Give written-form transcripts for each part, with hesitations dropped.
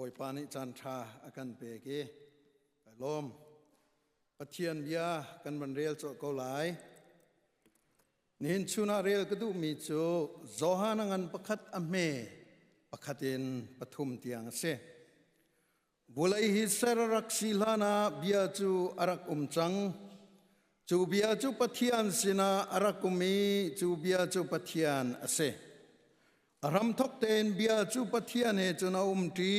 อยปานิจันทราอากันเปเกลมปะเทียนเบียกันบันเรียลโจกหลายนินชุนาเรียลก็ดูมีโจโจฮานังันประคัดอเมประคัดินปฐุมเตียงเสบุลัยฮิสระรักศิลานาเบียจูอารักจังจูเบียจูปะเทียนสินาอารักมีจูเบียจูปะเทียนเสรำทกเตนเบียจูปะเทียนเฮจุนาตี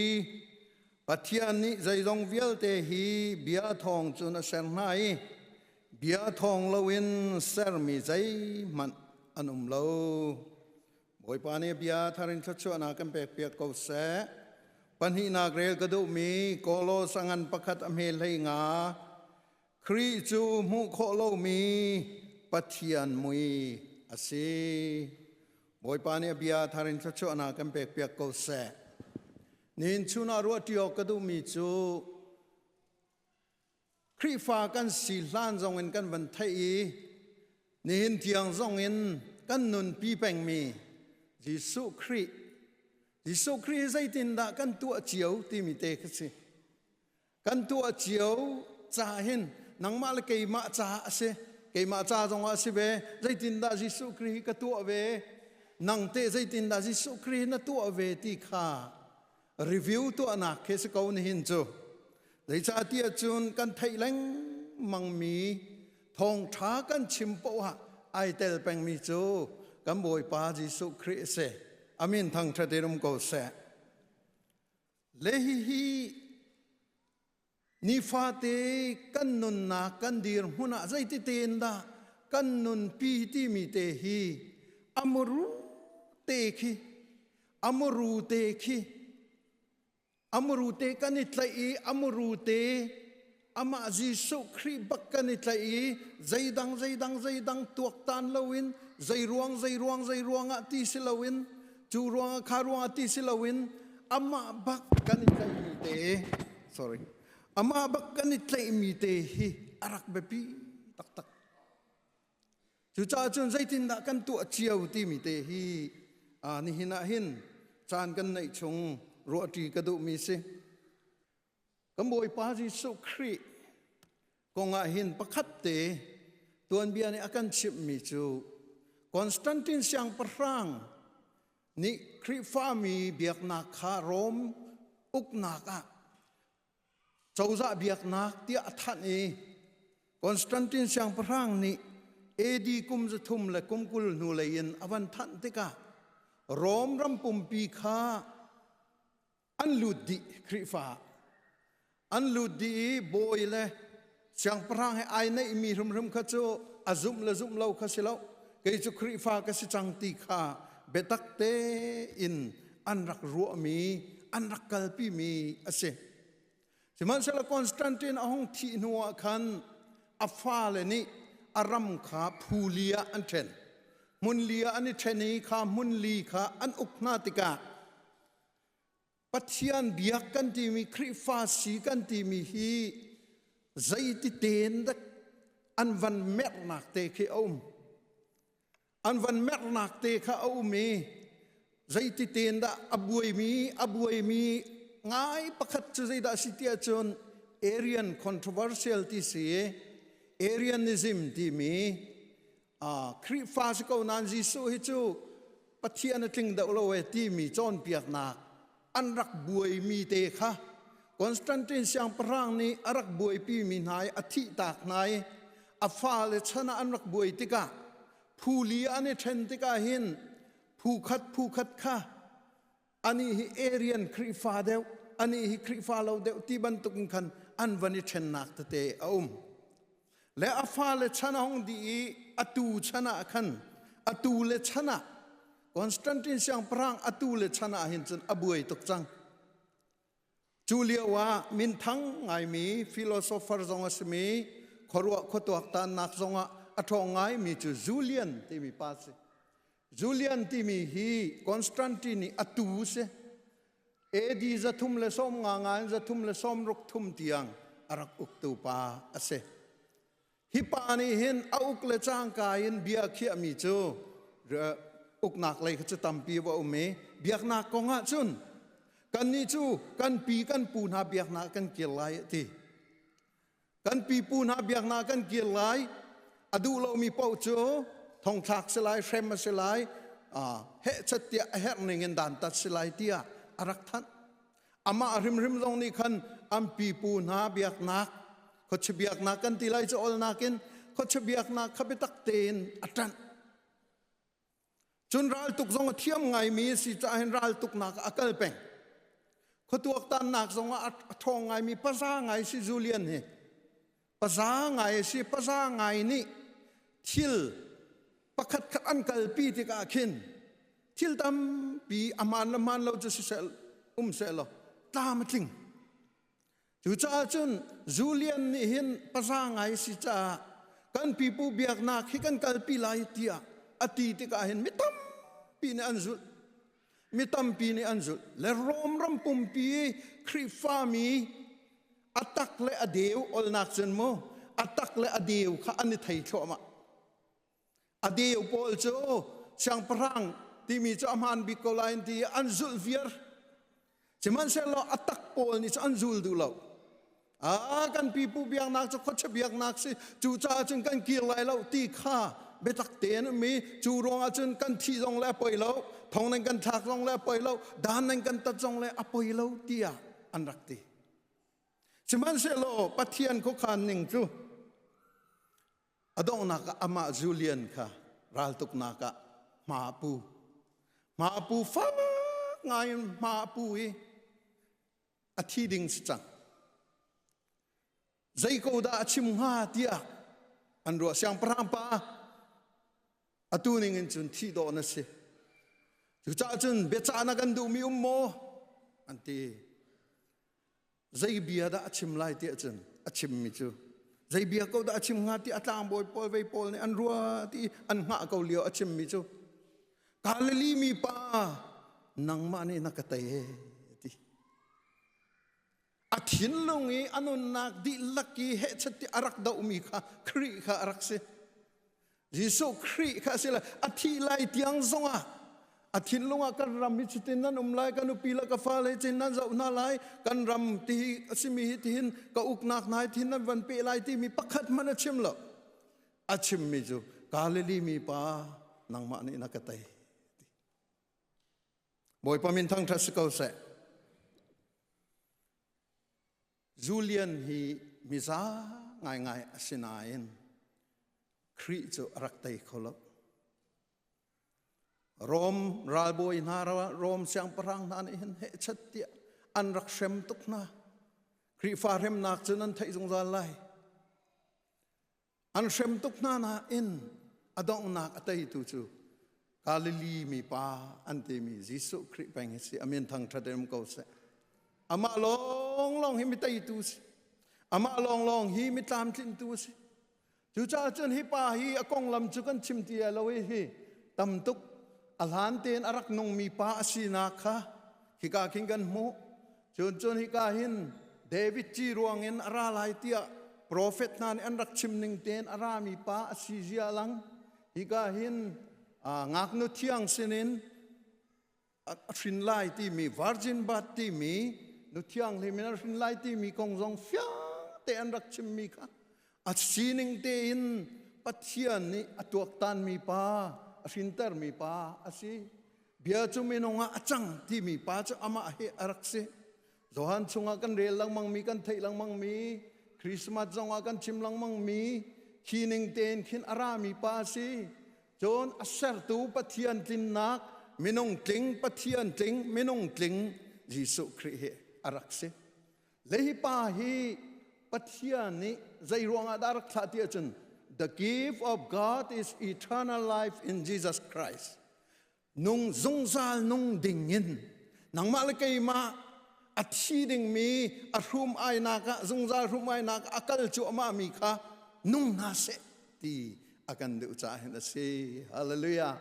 ปะเทียนนี้ใจดงเวียลเตฮีเบียทองจุนาเซนไนเบียทองลวินเซร์มีใจมันอันเลวบ่อยปานีเบียทารินชัชวนากันเปียกเขาเสปัญหานากเรลกระดูมีโกโลสังันประคัดอเมลให้งาครีจูมุโคโลมีปะเทียนมุยอาศีบ่อยปานีเบียทารินชัชวนากันเปียกเขาเสนินชุนารัวที่ออกกระดูมีจูครีฟ้ากันสีล้านจงเงินกันวันไทยนินเทียงจงเงินกันนุนปีแปงมียิสุครีใจตินดากันตัวเจียวที่มีเตกสิกันตัวเจียวจ่าเห็นนังมาลเกยมาจ่าเสเกยมาจ่าจงอาศิเบใจตินดายิสุครีก็ตัวเวนังเตใจตินดายิสุครีนั่นตัวเวที่ข้ารีวิวตัวนักเคสเขาในหินจูได้จ่าที่จุนกันไทยแรงมังมีทองท้ากันชิมโปะไอเตลแปงมีจูกันบ่อยปายิสุครีเสอามินทางทะเดรุมโกเสเลฮีนิฟาเตกันนุนนากันดีร์หุนาใจติเตนดากันนุนปีติมีเตฮีอมรูเตคีอมรูเตคีอมรูเตกันนิตไลอมรูเตอามาจิสุครีบักกันนิตไลใจดังตัวตันลวินใจรวงอติสิลวินจูรวงคารวงอติสิลวินอามาบักกันนิตไลมีเตอามาบักกันนิตไลมีเตฮีอารักเบปีตักจูจ่าจุนใจตินดากันตัวเจียวที่มีเตฮีนี่หินาหินจานกันในชงรัวตีกระดูมีสิกำบอยปาจิสุครีกงอาหินประคัดเตตัวเบียนี่อากันชิบมีจูคอนสแตนตินเสียงประรังนี่ครีฟ้ามีเบียกนักคารมอุกนักเจ้าจะเบียกนักที่อัฐานีคอนสแตนตินเสียงประรังนี่เอดีกุมจะทุ่มและกุมกุลนูเลยนอวันทันติกาโรมรำปุ่มปีคาอันลุดดีครีฟ้าอันลุดดีบอยเลยเสียงพรังให้ไอในมีรุมขจโอาซุมเล่าขสิเล่าเกยจุครีฟ้าก็สิจังตีขาเบตักเตอินอันรักรัวมีอันรักกัลปีมีอาเซสมันเซลคอนสแตนตินอาหงที่นัวคันอัฟฟาเลนี่อารัมขาพูเลียอันเทนมุนเลียอันนี้เทนีขามุนลีขาอันอุกนาติกาปัจจัยเบียกันที่มีคริฟาสีกันที่มีฮีใจติเตนดักอันวันเมรนักเตะขี้อุ้มอันวันเมรนักเตะข้าอุ้มมีใจติเตนดักอบวยมีง่ายประคัดจะใจดักสิทธิชนเอเรียนคอนโทรเวอร์เซียลที่เสียเอเรียนิซึมที่มีคริฟาสก็นันจิสุฮิจูปัจจัยนั้นจึงเดาโลเวที่มีจอนเปียกนักอันรักบวยมีเตค่ะคอนสแตนตินเสียงพรังนี้รักบวยปีมีนายอธิตากนายอัฟาเลชนะอันรักบวยติกาผู้เลียอันนี้เทนติกาหินผู้ขัดค่ะอันนี้เอเรียนคริฟาเดวอันนี้คริฟาเราเดวที่บรรทุกกันอันวันนี้เทนนักเตะและอัฟาเลชนะองดีอตูชนะขันอตูเลชนะคอนสแตนตินเสียงพรังอตูเลชนะหินจนอบวยตกจังจูเลียว่ามินทั้งไงมีฟิโลโซฟาร์จงอาสมีขรัวขตัวตานักจงอาทองไงมีจูจูเลียนที่มีปัสจูเลียนที่มีฮีคอนสแตนตินีอตูเสเอดีจะทุ่มเลส้มงางานจะทุ่มเลส้มรกทุ่มเตียงอารักอุกตูปาเสฮิปานีเห็นอุกเลจางกายินเบียเขียมีจูอุกนักเลยเขาจะทำปีว่าเบียกนักกงอาจุน ก กันนี่จูกันปีกันปูนาเบียกนากันเกี่ยวไล่ทีกันปีปูนาเบียกนากันเกี่ยวไล่อดูเรามีเป้าโจทองทักสลายเฟรมสลายเฮชัดเตียเฮร์นิงินดันตัดสลายเตียอารักทันอามาริมตรงนี้คันอัมปีปูนาเบียกนักเขาจะเบียกนักกันทีไรจะอลนักินเขาจะเบียกนักเขาไปตักเตนอัตันจนรัลตุกทรงเทียมไงมีสิจะเห็นรัลตุกนักอักลเป็งเขาตัวตันนักทรงทองไงมีภาษาไงสิจูเลียนเฮภาษาไงสิภาษาไงนี่ทิลประคัดขัดอันกัลปีที่กาขินทิลตามปีอามันเราจะเสลเสลตามจริงจู่จ้าจนจูเลียนนี่เห็นภาษาไงสิจ้ากันปีปูเบียกนักให้กันกัลปีไลเตียอดีตก็เห็นไม่ตั้มปีนี้อันสุดไม่ตั้มปีนี้อันสุดและรอมรำปุ่มปีคริฟามีอัตักและอเดียวอลนักจนโมอัตักและอเดียวข้าอันนี้ไทยชอบมาอเดียวพอลโจช่างพรังที่มีเจ้ามันบิโกไลน์ที่อันสุดเฟียร์จะมันเสลออัตักพอลนี่จะอันสุดดูเรากันปีปูเบียงนักจะขดเบียงนักสิจู่จ้าจนกันเกี่ยวไรเราตีข้าเบตักเตนมีจูรองอาจนกันที่จงแล้วปล่อยเราทองนั้นกันทักจงแล้วปล่อยเราด้านนั้นกันตัดจงแล้วปล่อยเราเตียอันรักตีฉะนั้นเสลอปะเทียนเขาขันหนึ่งจูอดองนักอามาจูเลียนค่ะรัลตุกนักมาปูฟ้าไงมาปูอาทิดิงสจังใจกูด่าชิมหาเตียอันรัวเสียงพระปาอตูนิงินจุนที่โดนสิจุจ้าจุนเบจานักันดูมีโมอันที่ใจเบียด่าชิมไล่เตียจุนชิมมิจูใจเบียกูด่าชิมหาที่อัตามบอยปอยไวปอลเนี่ยอันรัวที่อันหาเขาเลี้ยวชิมมิจูกาลลีมีปานังมานี่นักเตะอาทินลงนี้อนุนักดิลักกี้เฮชัดที่อารักดาวมีค่ะครีค่ะอารักเสยิสุครีค่ะเสละอาทิไลที่ยังทรงอาทินลงกันรำมิจุตินันไลกันอุปีละกฟ้าเลยจินนันจะอุนาไลกันรำที่สิมีที่หินก็อุกนักนายที่นันวันเปไลที่มีปักขัดมันชิมละอาชิมมิจูกาลลีมีปานังมานี่นักเตยบอยปามินทั้งทัศกาวเสจูเลียนฮีมิซาง่ายสินายนครีจูรักเตยเขาลบรอมราบอยนารารอมเสียงปรังนั่นเห็นเหตุชัดเตียอันรักเชมตุกนาครีฟาเรมนักจนันไทยจงจาไลอันเชมตุกนานาอินอดองนักเตยตูจูกาลิลีมีปาอันเตมียิสุครีแปงสิอเมนทางทะเดมเกาเสอามาลองฮิมิตายตูสิอามาลองฮิมิตามทินตูสิจูจ้าจนฮิปาฮิอากงลำจุกันชิมเตียลาเวฮิตำตุกอัลฮันเตนอารักนงมีปาสินาคะฮิกาคิงกันโมจนฮิกาหินเดวิดจีรวงเงินอาราไลเตียโปรเฟตนันอันรักชิมนิงเตนอารามีปาสิเจียลังฮิกาหินงักนุที่ยังเสนินฟินไลที่มีวาร์จินบัตที่มีนุที่ยังเลยมีนักฟินไลที่มีกองจงฟิาเตอันรักชิมมีค่ะอัดซีนิงเตนปัจเจียนนี่อัตัวตันมีปาฟินเตอร์มีปาอาศิเบียจุมินงอาจังที่มีปาจะอามาเฮอารักเซโจฮันชงอากันเรลลังมังมีกันไทยลังมังมีคริสต์มาสจงอากันชิมลังมังมีขีนิงเตนขินอารามีปาสิจนอัศรตูปะเทียนตินนักมินงกลิงปะเทียนติงมินงกลิงยิสุคริเฮอารักเซเลยปาฮีปะเทียนนี้ใจรวงอาดารักษาเทียจนThe gift of God is eternal life in Jesus Christ. Nung zungzal nung dingin. Nang malakay ma at hiding mi at rum ay naka zungzal rum ay naka akal chu amami ka nung nase ti akan de ucahin na si hallelujah.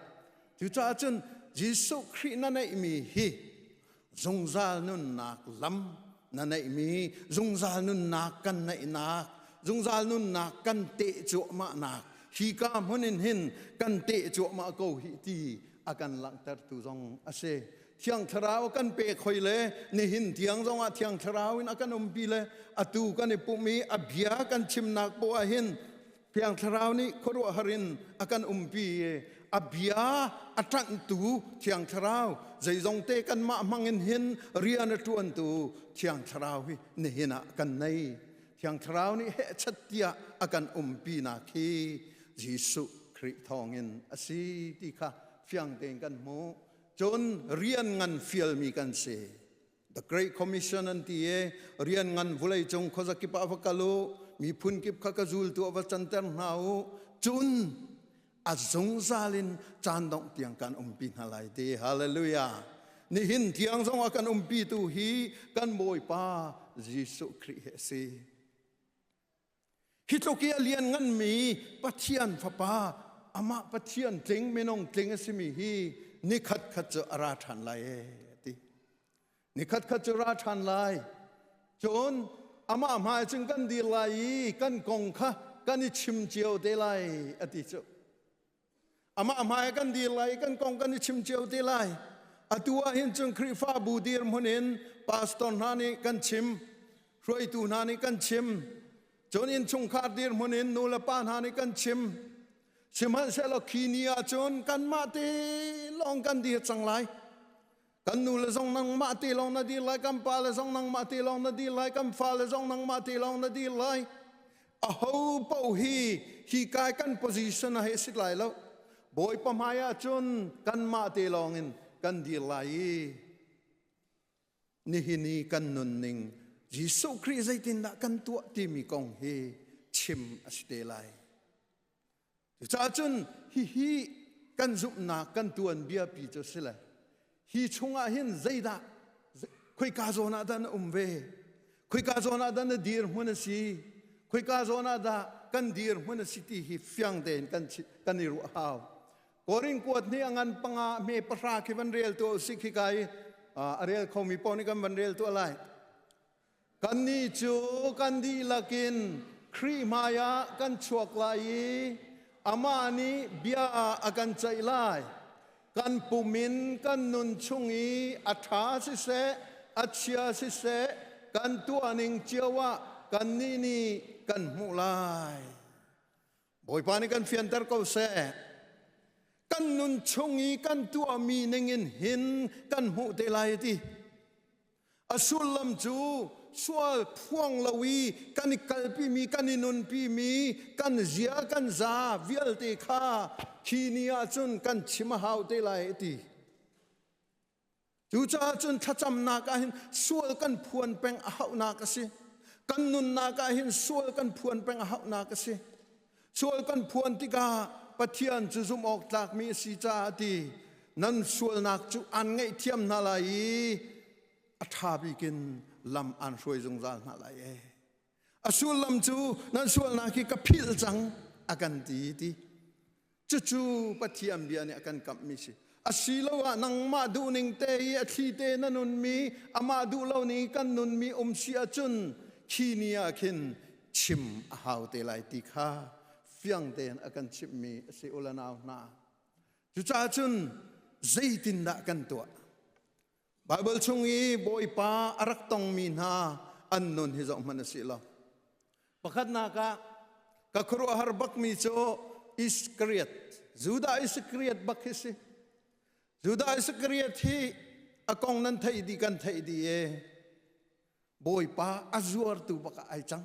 Ti ucachin Jesus Christ na mi hi zungzal nun nak lam na mi zungzal nun nakan na inak. Zungzal nun na kan te chu ma nak hi ka munin hin kan te chu ma ko hi ti akan lang tar tu jong ase เที่ยงทราวกันเปคอยเลยนี่หินเที่ยงจงอาเที่ยงทราวินอากันปีเลยอตูกันในปุ่มีอภิยากันชิมนักบัวหินเพียงทราวนี้ครัวหรินอากันปีอภิยาอัตรันตูเที่ยงทราวใจจงเตกันมามังเงินหินเรียนตวนตูเที่ยงทราวินี่หินะกันในเที่ยงทราวนี้เฮชัดยาอากันปีนาคียิสุคริทองเงินอสีติค่ะเพียงเตกันโมจนเรียนงานฟิลมีกันเส The Great Commission นั่นที่เรียนงานวุ่นวายจงข้อสักกิปะฟักโลมีพุ่นกิบข้ากระจุลตัววัจันเตอร์นาวจนอาจงซาลินจานดงเตียงกันปีนาลายเดฮาเลลูยานี่หินเตียงจงอากันปีตูฮีกันบอยป้ายิสุคริสต์ฮิตโลกีเรียนงานมีปัจเจียนฟ้าป้าอามาปัจเจียนเจงไม่น้องเจงสิมีฮีนิคัดขัดจะราชันไลตินิคัดขัดจะราชันไลจนอามาหมายจึงกันดีไลกันกงค่ะกันนิชิมเจียวเดไลอติจุอามาหมายกันดีไลกันกงกันนิชิมเจียวเดไลอตัวเห็นจึงคริฟ้าบูดีร์มนินปาสตอนนานิกันชิมรวยตูนานิกันชิมจนอินชงคาดีร์มนินนูละปานานิกันชิมชิมันเสลคีนีอาจนกันมาตีลองกันดีจังไรกันนูเลซองนังมาตีลองนาดีไลกันปาเลซองนังมาตีลองนาดีไลกันฟ้าเลซองนังมาตีลองนาดีไลอาหูเป่าฮีกายกันโพซิชันให้สิไลแล้วบอยปะมายาจนกันมาตีลองอินกันดีไลนี่ฮินีกันนุนนิงยิสุคริสต์ตินดักกันตัวที่มีกองเฮชิมอสเตไลจ้าจุนฮีกันจุบนากันตัวเบียปีจุสิเลยฮีชงอาหินใจดาคุยกาโซนาดันเวคุยกาโซนาดันดีร์มันสิคุยกาโซนาดากันดีร์มันสิที่ฮีฟังเดนกันนิรุฮาวกอริงกวดนี่งันปังอาเมปราคิวันเรียลตัวสิกิกายเรียลเขามีปอนิกันวันเรียลตัวอะไรกันนี่จูกันดีลักินครีมายากันชวกไลอามานีเบียอากันใจไล่กันปุมินกันนุนชุงีอัฐาสิเสอัจฉริสิเสกันตัวนิงเจียวะกันนี่กันมุไลบอยปานิกันเฟียนเตอร์เขาเสกันนุนชุงีกันตัวมีนิงินหินกันมุเตไลตีอสุลลัมจูสวลพวงลวีกันกัลปีมีกันนุนปีมีกันเจียกันซาวิลติคาคีนีอาจุนกันชิมหาวเตไลตีจูจ้าจุนทัจำนักหินสวลกันพวนเป็งหาวนักสิกันนุนนักหินสวลกันพวนเป็งหาวนักสิสวลกันพวนติกาปะเทียนจุซุมออกจากมีสีจ้าตีนั่นสวลนักจูอันไงเทียมนาลายอัฐาบิกินลำอันช่วยจงจานมาลายอสุลลำจูนั่นส่วนนักกับพิลจังอากันดีจู่ๆปัจจัยเบียเนี่ยอากันกับมิสิอาศิลวะนังมาดูนิงเตยอธิเตนันุนมีอามาดูเหล่านี้กันนุนมีเสียจุนขีนียขินชิมหาวเตไลติคาเฟียงเตนอากันชิมมีสิอุลนาวนาจู่จ้าจุนใจตินดะกันตัวไบเบิลชงอีบอยป้าอารักตองมีนาอันนุนฮิจอมันสิลาประคัดนักกะครัวฮาร์บักมีโจอิสครีตจูดาอิสครีตบักฮิสิจูดาอิสครีตที่อากงนั้นไทยดีกันไทยดีบอยป้าอาจวร์ตูบักไอจัง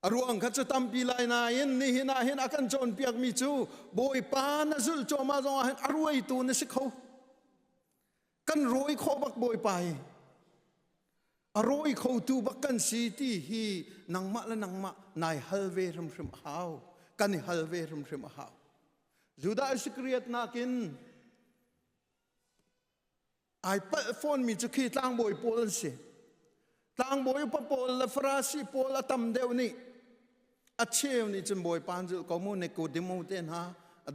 อารวงขัดจะทำปีไลนาเห็นนี่นาเห็นอากันโจนเปียกมีจูบอยป้าน่ะจุลโจมาจงอาเห็นอารวยตูนี่สิเขากันรวยเขาบักบอยไปอรวยเขาตูบักกันสีที่ฮีนังมะและนังมะนายฮัลเวรมริมหาวกันฮัลเวรมริมหาวจูดาอิสครีตนักินไอเปิลโฟนมีจุกีตั้งบอยโพลสิตั้งบอยปะโพลและฟราสีโพลตั้มเดวนี่อาเชวนี่จึงบอยปานจุกมูเนกูดิมูเตนฮา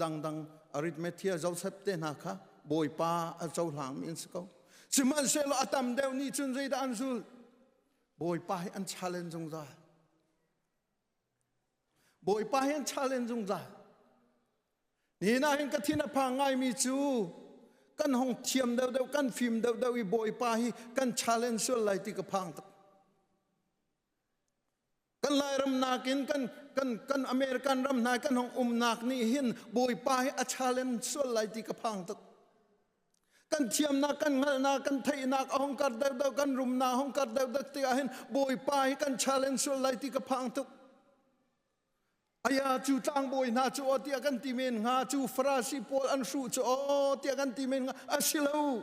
ดังอริทเมเทียเจ้าเซปเตนฮาค่ะบอยป้าเจ้าหลังมีนสกาวสิมันเซลอาตัมเดวนี่จุนใจดันซุลบอยป้าให้อันชาเลนจงใจบอยป้าให้อันชาเลนจงใจนี่นะเห็นกะทินพังไงมีจู kan hong thiam deuh kan phim deuh I boi pa hi kan challenge sul lai ti ka phang tak kan lai ram nakin kan American ram na kan hong nak ni hin boi pa hi a challenge sul lai ti ka phang tak kan thiam na kan ngal na kan thai na hong kar deuh kan rum na hong kar deuh ti a hin boi pa hi kan challenge sul lai ti ka phang tak aya chu tang boi na chu o tia kan timen nga chu frasi pol an su chu o tia kan timen nga asilo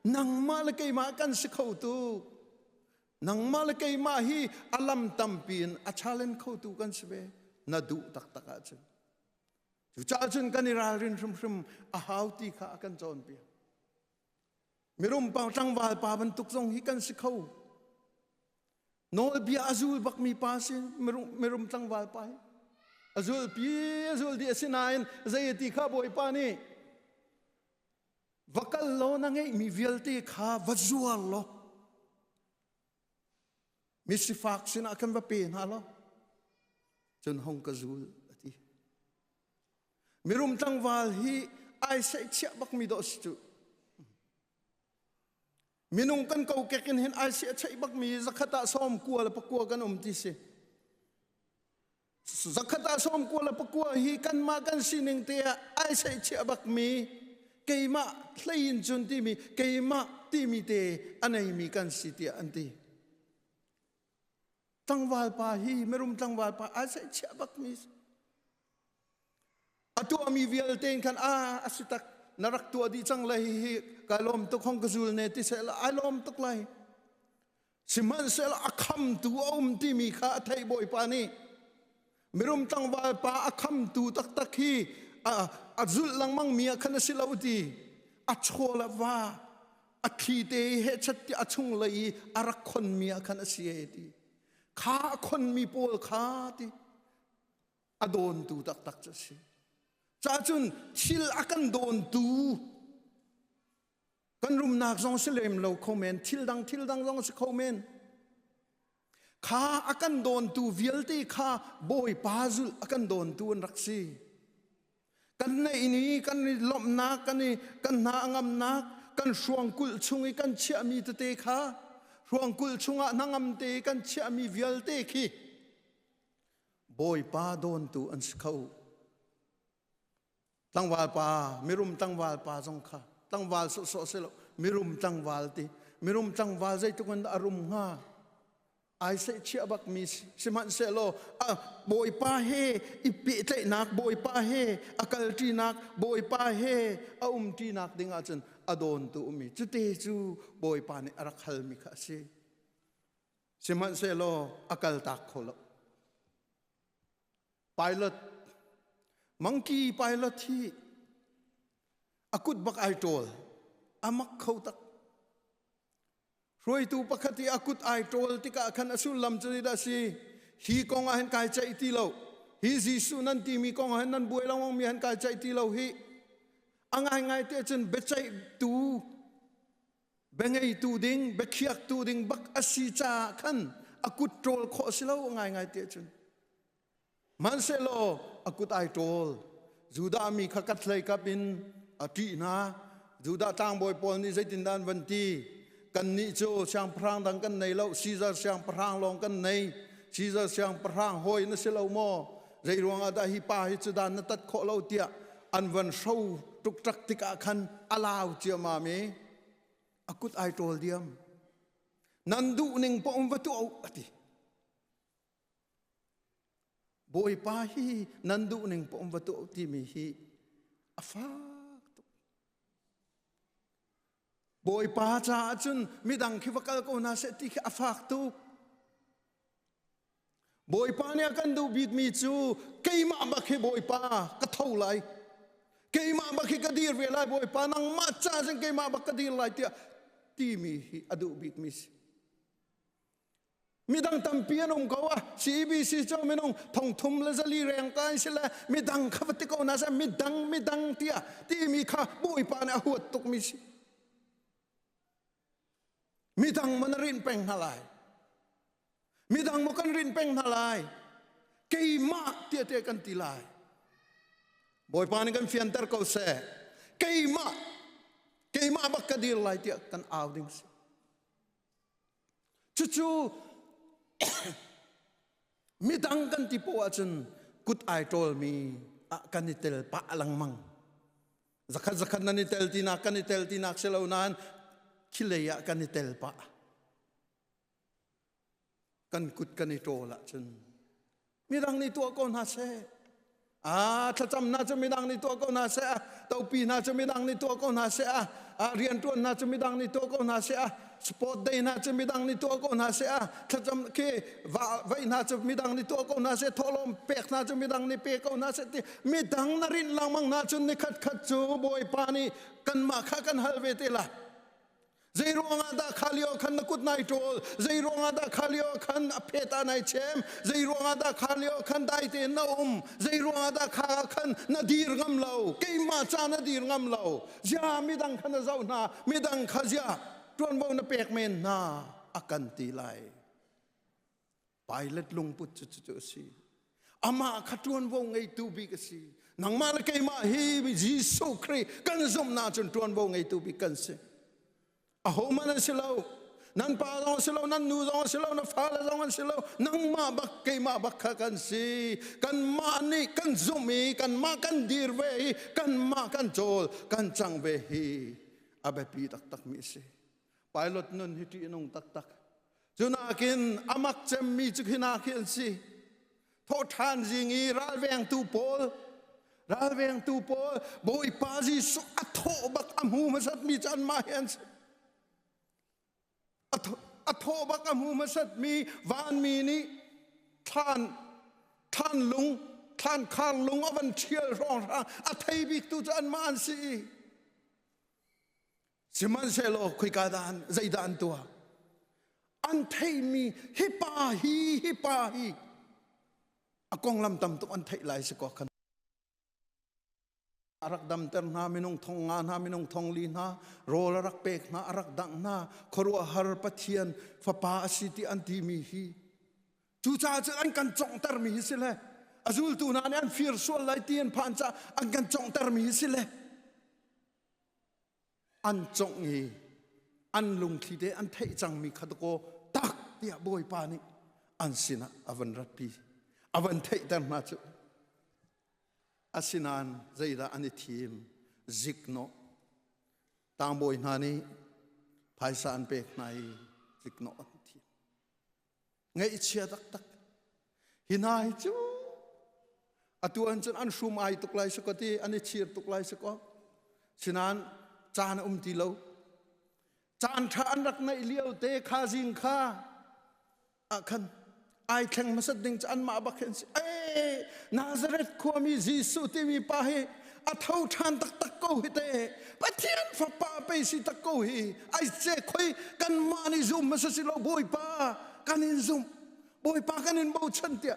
nang mal kai ma kan sikhau tu nang mal kai ma hi alam tampin a challenge khau tu kan sbe na du tak tak a chu chu cha chun kan iral rin shum a hau ti kha kan chon pi mirum pang tang wal pa ban tuk song hi kan sikhau nol bia azul bak mi pa sin mirum tang wal pa azul di asinain zayati kha boi pani vakal lo na ngai mi vialti kha vazual lo mi sifak sina kan va pen ha lo chun hong ka zul ati mirum tangwal hi ai sai chia bak mi do stu minung kan kau kekin hin ai sai chai bak mi zakhata som kual pakua kan ti se zakhata som kuala pakua hi kan ma kan sining te ai sai chia bak mi keima thlain chun ti mi keima ti mi te anai mi kan sitia anti tangwal pa hi merum tangwal pa ai sai chia bak mi atu ami vial ten kan asitak narak tu adi chang lai hi kalom tuk hong kazul ne ti sela alom tuk lai siman sela akham tu ti mi kha thai boi pa ni mirum tangwal pa akham tu tak hi azul lang mang mia khana silauti achola wa akhi te he chatti achung lai arakhon mia khana sieti kha khon mi pol kha ti adon tu tak chasi cha chun thil akan don tu kan rum nak zong silem lo komen thil dang zong se komen kha akan don tu vialti kha boi pazul akan don tu an raksi kan na ini kan ni lom na kan na angam na kan suang kul chungi kan chia mi te kha suang kul chunga nangam te kan chia mi vialte khi boi pa don tu an skau tangwal pa mirum tangwal pa zong kha tangwal so se lo mirum tangwal ti mirum tangwal zai tu kan arum nga ai sẽ chia bak mi siman se lo boi pa he ipi tlai nak boi pa he akal ti nak boi pa he ti nak dinga chen adon tu mi chu te chu boi pa ni arakhal mi kha se siman se lo akal tak kholo pilot monkey pilot hi akut bak ai tol amak khau tak roi tu pakhati akut ai tol tika khan asul lam chari da si hi kong a hen kai chai ti lo hi jisu nan ti mi kong a hen nan buai long mi hen kai chai ti lo hi angai ngai te chen bechai tu bengai tu ding bekhiak tu ding bak asi cha khan akut tol kho silo ngai te chen man se lo akut ai tol juda mi khakat lai kapin ati na juda tang boy pol ni zaitin dan van ti kan ni cho siang prang dang kan nei lo Caesar siang prang long kan nei Caesar siang prang hoi na se lo mo zai ruang ada hi pa hi chudan na tat kho lo tia an van show tuk tak tika khan alaw chia ma me akut ai tol diam nandu ning po watu ati boi pa hi nandu ning po watu ti mi hi afa boi pa cha chun midang khivakal ko na se ti afak tu boi pa ne kan du bit mi chu keima ba khe boi pa ka thau lai keima ba khe ka dir ve lai boi pa nang ma cha jeng keima ba ka dir lai ti mi hi adu bit mi midang tampian kawa CBC cho menong thong thum la zali reng kai sila midang khawati ko na sa midang tia ti mi kha boi pa ne huat tuk mi midang manarin peng halai midang mo kan rin peng halai keima tia kan tilai boy pan kan fiantar ko se keima เกยมาบักกะดีไลเตียกันเอาดิ้งสิจู่ๆมีดังกันที่ปัวจนกุดไอโตลมีกันนิเตลปะลังมังzakatนันนิเตลตินักกันนิเตลตินักเสลานั้นคิเลยะกันนิเตลปะกันกุดกันนิโตละจนมีดังในตัวก็น่าเสียถ้าจำน่าจะมีดังในตัวก็น่าเสียเต้าปีน่าจะมีดังในตัวก็น่าเสียเรียนตัวน่าจะมีดังในตัวก็น่าเสียสปอร์ตเดย์น่าจะมีดังในตัวก็น่าเสียถ้าจำคือว่าน่าจะมีดังในตัวก็น่าเสียทอลมเป็กน่าจะมีดังในเป็กก็น่าเสียมีดังนรินลังมังน่าจะในขัดจูบอยปานีกันมาข้ากันฮัลเวติละใจรวงอาดาขลิโอขันนักุดนายโจลใจรวงอาดาขลิโอขันอเพตานายเชมใจรวงอาดาขลิโอขันได้เตนนาอุมใจรวงอาดาขาขันนาดีร์งำเหลาเกยมาจานาดีร์งำเหลาจามีดังขันเจ้านามีดังขจาจวนบ่าวนาเปกเมนนาอากันตีไลไปเล็ดลงปุจจุสีอามาขัดจวนบ่าวไงตูบิกสีนังมาละเกยมาฮีบิจิสุครีกันสมนาจนจวนบ่าวไงตูบิกันสิอาโหมันสิเลานันปาลองสิเลานันนูลองสิเลานันฟ้าลองสิเลานังมาบักเกยมาบักกันสิกันมานี่กันซุมีกันมากันดีร์เวกันมากันโจลกันจังเวฮีอาเบปีตักมิสิไปลดนุนฮิตินงตักจุนากินอามักเจมีจุกินาคินสิโทษทานจิงีรัลเวงตูโปลรัลเวงตูโปลบอยปาจิสุอัทโตบักอัมหูมาสัตมีจันมาเห็นอัทโตบักอัมหูมาสัตมีวานมีนี้ท่านลุงท่านข้างลุงอวันเชียร้องอัทไทบิกตูจันมาสิสิมันเซโลคุยกันใจดันตัวอันไทยมีฮิปาฮีอากงลำตำตัวอันไทยไหลสกอกันอารักดำเตอร์นามินงทองงานนามินงทองลีนาโรลรักเปกนาอารักดังนาครัวฮาร์ปเทียนฟ้าป่าสิติอันที่มีฮีจูจ่าจะอันกันจงเตอร์มีสิเลอาจุลตูนาเนี่ยอันฟิร์สวลไลเตียนพันจ่าอันกันจงเตอร์มีสิเลอันจงฮีอันลุงทีเดอันไทยจังมีขัดโกตักเตียบอยปานิอันสินะอวันรัตปีอวันไทยเดินมาจุอาสินานใจละอันนี้ทีมจิกโนตามบอยนานีภายสานเปกในจิกโนอันทีมไงเชียตักหินายจูอตัวอันจันอันชูมายตุกไลสกอตีอันนี้เชียตุกไลสกอสินานจานตีเลวจานทานรักในเลี้ยวเตะขาจิงขาคันไอแข่งมาสัดดึงจานมาบักเห็นสินาซาเรตขวามีจีสุที่มีป้าเฮอัฐาวทานตักโกหิเตะปะเทียนฟ้าป้าไปสิตักโกหิไอเจ้คุยกันมานิซุมมาสัสิโลบอยป้ากันนิซุมบอยป้ากันนินบ่ชันเตีย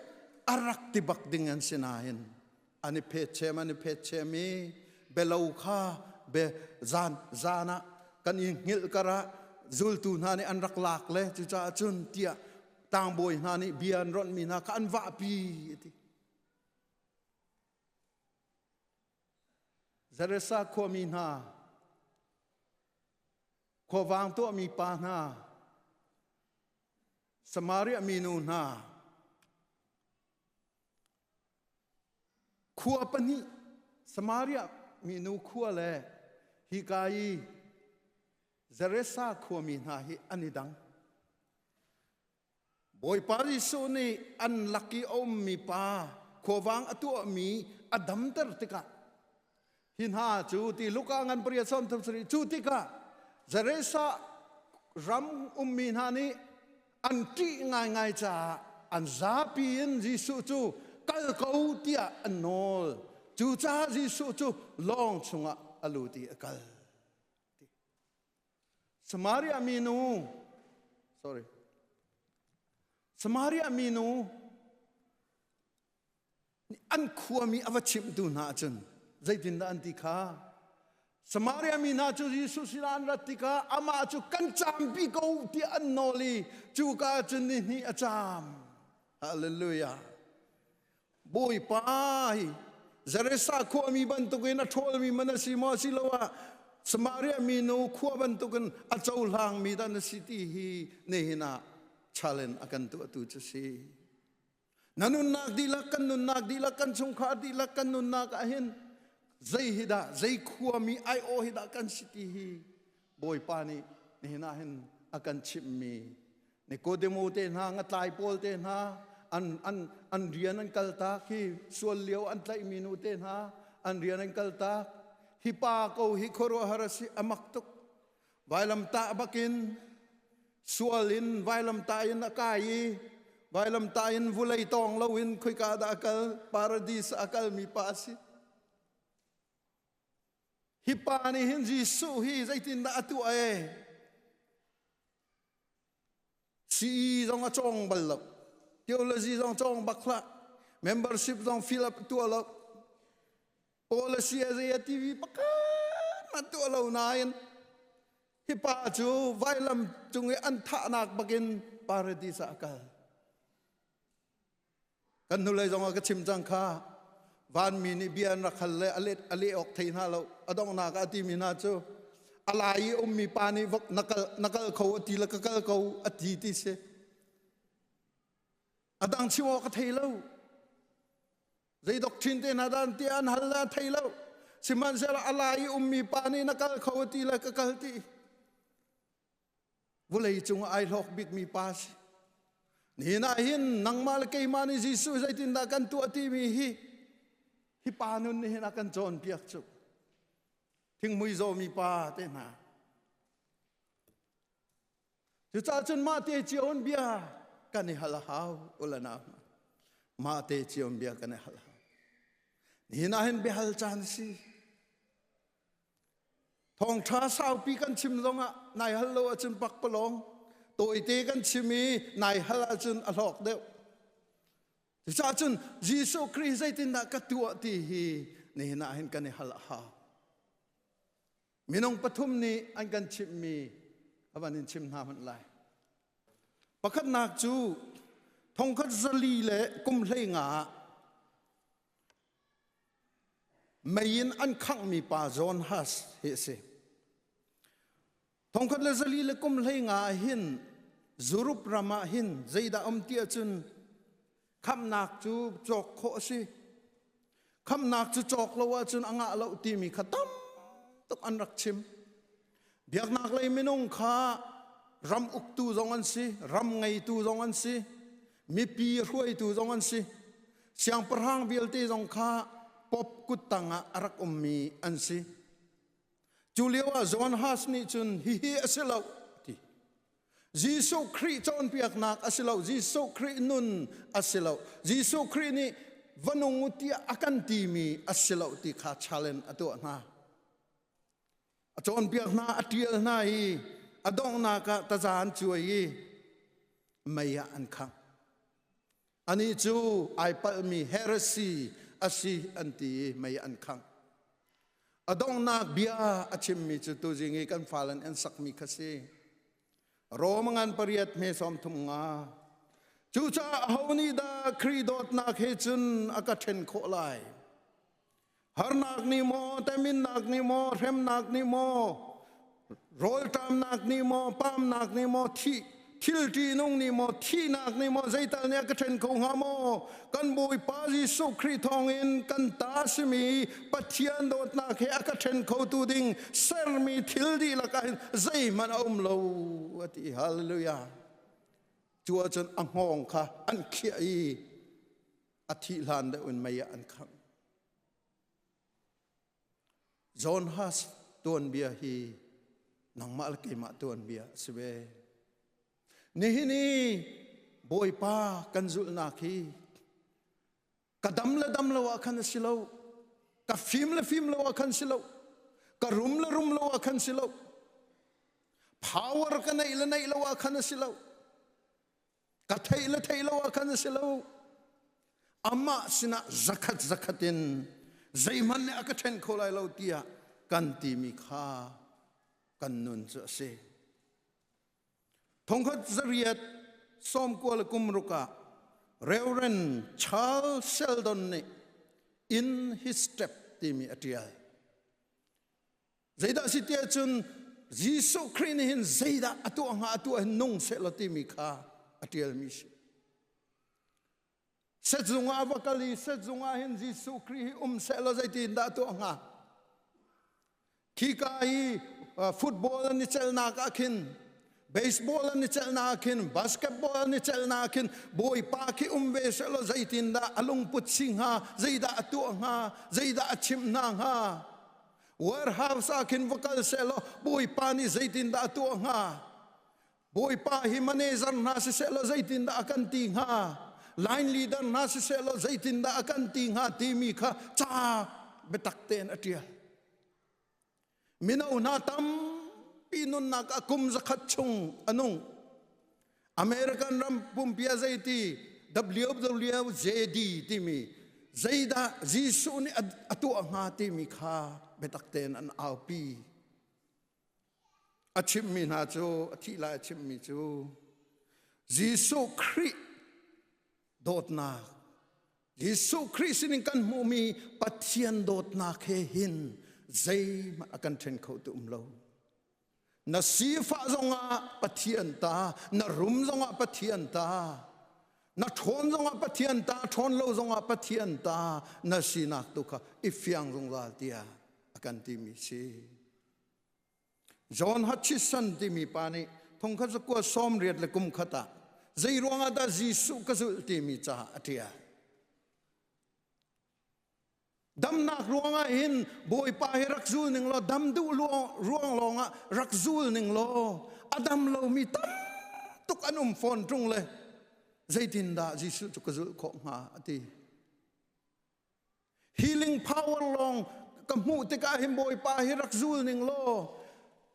อารักติบักดึงอันสินาเห็นอันนี้เพชเชมีเบลาวข้าเบจานะกันยิงหิลกระจุลตูนานี่อันรักหลักเลยจุจ้าจุนเตียตางบอยนานี่เบียนรอนมีนากันว่าปีเจริญสักขมีนาขวางตัวมีปานาสมาริมีนูนาขัวปนีสมาริมีนูขัวเลยฮิกายเจริญสักขมีนาฮิอันนี้ดังบอยปาริสุนีอันลักกี้อมมีปาขวางตัวมีอดัมเตอร์ติกาหินหาจูติลูกอังันปริยสันทุสรีจูติกาเจเรซารำมีนานีอันที่ง่ายจ้าอันซาปีนจิสุจูกัลกูเตียอันโนลจูจ้าจิสุจูลองชงะอลูตีกัลสมาริอามีนูสมาริอามีนูอันขวามีอวชิมดูนาจันใจดินอันติกาสมาริอามีนาจูยิสุสิลานรัติกาอามาจูกันจามปีกูที่อันโนลีจูกาจุนนี่อาจามฮาเลลูยาบุยปายเจเรซาขวามีบันตุกินทอลมีมันสิมาสิลวะ สมาเรียมีนูขัวบันตุกันอาเจ้าหลังมีดันสิติฮีเนหินาชาเลนอากันตัวตุจะสีนันุนนักดีลักกันนุนนักดีลักกันสงขาดีลักกันนุนนักอาหินใจฮิดาใจขัวมีไอโอฮิดากันสิติฮีบอยปานีเนหินาหินอากันชิมมีเนโกเดโมเตนางัตายโพลเตนาอันเรียนอันกัลตาคีส่วนเลี้ยวอันไตมีนูเตนาอันเรียนอันกัลตาฮิปาโกฮิโคโรฮาราสิอามักตุกไวลัมตาบักินส่วนลินไวลัมตาอินอากายีไวลัมตาอินวุไลตองลาวินคุยกาดาคัลปาราดิสอาคัลมีปาสิฮิปานีหินจีสุฮีใจตินดาตัวเอซีจงจงบัลลับเทโอโลจีจงบักละ membership จงฟิลป์ตัวละ policy เซียทีวีปักมาตัวเรานายฮิปาจูไวลัมจุงอันทานักบักินปาราดิสอาคัลกันนุเลยจงก็ชิมจังค่าวันมีนิเบียนรักขันเลยอเลออกทีน่าเราอดองนักอติมินาจูอะไรมีปานิวกนักเขาอติละกัลเขาอติติเสอดังชิวก็ทีเราใจดอกชินเตนาดันเตียนฮัลลาทีเราสิมันเสละอะไรมีปานินักเขาอติละกัลติวุเลยจงไอหลอกบิกมีปาสนี่นาหินนังมาลเกยมานิจิสุใจตินดากันตัวตีมีฮิปานุนนี่นักกันจนเปียกจุทิ้งมุยโซมีปาเตนาจุดจนมาเตจิอนเบียกันนี่ฮัลฮาวอุลนามาเตจิอนเบียกันนี่ฮัลฮาวนี่นาหินเบฮัลจานซีทองท้าสาวปีกันชิมลงอ่ะนายฮัลโลจนปักปลงตัวอีเตกันชิมีนายฮัลจนอลอกเดียวจะจนยิสุคริสต์ใจตินดากตัวที่ฮีนี่น่าเห็นกันในฮัลฮามินองปฐุมนี้อันกันชิมีอวันนี้ชิมน้ำมันไหลประคัดนักจูทองคัดสลีเล่กุมเลงาไม่ยินอันขังมีป่าจอนฮัสเฮเซทองคัดสลีเล่กุมเลงาหินจุรุปรามาหินใจดาอมเตียจุนคำนักจูจอกโคสิคำนักจูจอกเราว่าจุนอ่างเราตีมีขตั้มตุกอันรักชิมเบียกนักเลยไม่น้องข้ารำอุกตูจงอันสิรำไงตูจงอันสิมีปีรวยตูจงอันสิเสียงประหังเบียลตีจงข้าปบกุตังอารักอมมีอันสิจูเลียวว่าจอนฮัสนี่จุนฮิฮิเอสเลายิสุคริจอนเปียกนักอาศิลาวยิสุครินุนอาศิลาวยิสุครินี่วันงุติอากันตีมีอาศิลาวที่ขาชาเลนอตัวนาจอนเปียกนาอติลนาฮีอดองนากะตาจานช่วยไม่ยาอันขังอันนี้จูไอปัลมีเฮเรซีอาศิอันตีไม่ยาอันขังอดองนักเบียอาชิมมีจุดตัวจริงกันฟาลันอันสักมีคสีโรมังอันปริยัติเมสอมทุมงาจูจ่าฮาวนีดาครีดอตนักเฮจุนอากาเทนโคไลฮาร์นักนิโมเตมินนักนิโมเรมนักนิโมโรลตามนักนิโมปามนักนิโมทิลตีนุ่งนิโมที่นักนิโมใจตาเนี่ยกาเทนโคงฮาโมกันบุยปาจิสุครีทองอินกันตาสมีปัจเจียนโดดนักเฮอากาเทนโคตูดิงเซลมีทิลดีละกันใจมันอมโลวัติฮาเลลูยาจัวจนอังหงค่ะอันเขียอีอธิลานได้อุ่นไม่อันขังจอนฮัสตัวนเบียฮีนังมาลกิมาตัวนเบียสเวนี่บอยป้ากันจุลนาคีกระดำละว่าคันสิโลกระฟิมละว่าคันสิโลกระรุมละว่าคันสิโล power กันในละว่าคันสิโลกระเทยละว่าคันสิโลอามาสินะzakat in ใจมันเนี่ยก็เช่นโคไลเราเตียกันตีมีค่ากันนุนจะเสทงคัดจริยตสมกวลกุมรุกะเรเวเรนชาร์ลส์เชลดอนเนี่ย in his step ตีมีอธิยา zaida sitia chun Jisu Christ ni hin zaida atu anga atu hin nung se lo ti mi kha atial mi si set zunga avakali set zunga hin Jisu Christ se lo zaiti da atu anga ki kai football ni chel na ka khin baseball ni chel na khin basketball ni chel na khin boy pa ki ve se lo zaitin da alung put singha zaida atu anga zaida achim na nga warehouse akin vokal selo boy pa ni zaitin da atu nga boy pa hi manager na si selo zaitin da akan ting ha line leader na si selo zaitin da akan ting ha timi kha cha betakten atia minaw na tam pinun na ka kum zakhat chung anong American ram pumpia zaiti WWJD timi zaida Jisu ni atu nga timi kha betakten an alpi achim mi na chu athila achim mi chu Jisu Christ dot na Jisu Christ nin kan mumi pathian dot na khe hin zai ma akan then kho tu umlo na sifa zonga pathian ta na rum zonga pathian ta na thon zonga pathian ta thon lo zonga pathian ta na sinak tu kha ifyang zonga tia kanti mi si John Hutchison ti mi pani thong kha ko som riat le kum khata zai ronga da Jisu ka zul ti mi cha atia dam nak ruanga hin boy pa hi rak zul ning lo dam du ruang longa rak zul ning lo adam lo mi tam tuk anum phone tung le zai tin da Jisu ka zul kho nga ati healing power long kamu tika him boy pa hirak zul ning lo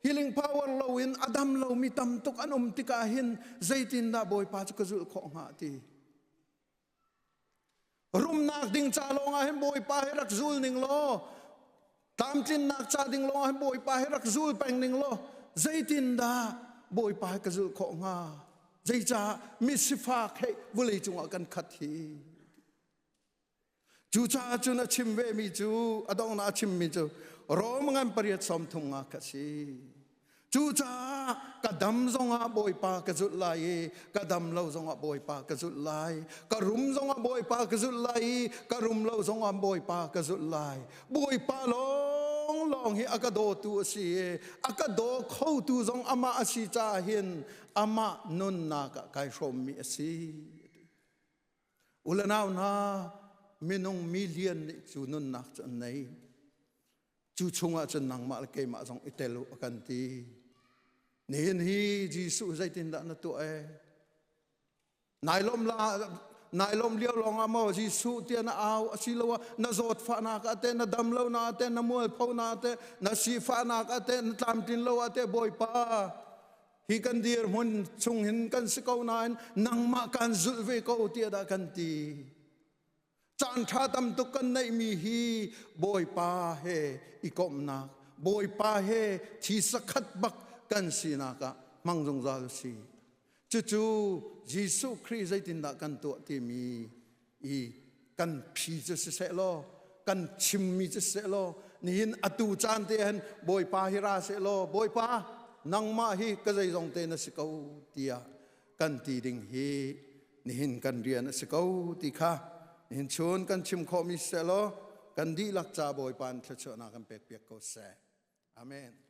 healing power lo in adam lo mi tam tuk anum tika hin zaitin da boy pa ka zul kho nga ti rum nak ding cha lo nga him boy pa hirak zul ning lo tam tin nak cha ding lo him boy pa hirak zul peng ning lo zaitin da boy pa ka zul kho nga zai cha mi sifa khe vuli chung kan khat hi chu cha chu na chim ve mi chu adong na chim mi chu rom ngam pariat som thung nga ka si chu cha ka dam zonga boy pa ka zut lai ka dam lo zonga boy pa ka zut lai ka rum zonga boy pa ka zut lai ka rum lo zonga boy pa ka zut lai boy pa long long hi akado tu si akado khou tu zong ama asi cha hin ama nun na ka kai shom mi asi ulanau na minong million chu nun nak chan nei chu chunga chan nang ma ke ma jong itelu akanti nen hi Jisu zaitin da na tu e nailom liao long amo Jisu tia na au asilowa na zot fa na ka te na dam lo na te na mual pho na te na si fa na ka te na tlam tin lo ate boy pa hi kan dir mun chung hin kan sikau nan nang ma kan zulve ko tia da kanti chan tha tam tu kan nei mi hi boy pa he ikom na boy pa he thi sakhat bak kan sina ka mangjong zal si chu chu Jisu Christ zaitin da kan tu ti mi i kan phi chu se lo kan chim mi chu se lo ni hin atu chan te han boy pa hi ra se lo boy pa nang ma hi ka zai jong te na sikau tia kan ti ding hi ni hin kan rian sikau ti kha hin chun kan chim kho mi se lo kan di lak cha boy pan thla chona kan pek pek ko se amen.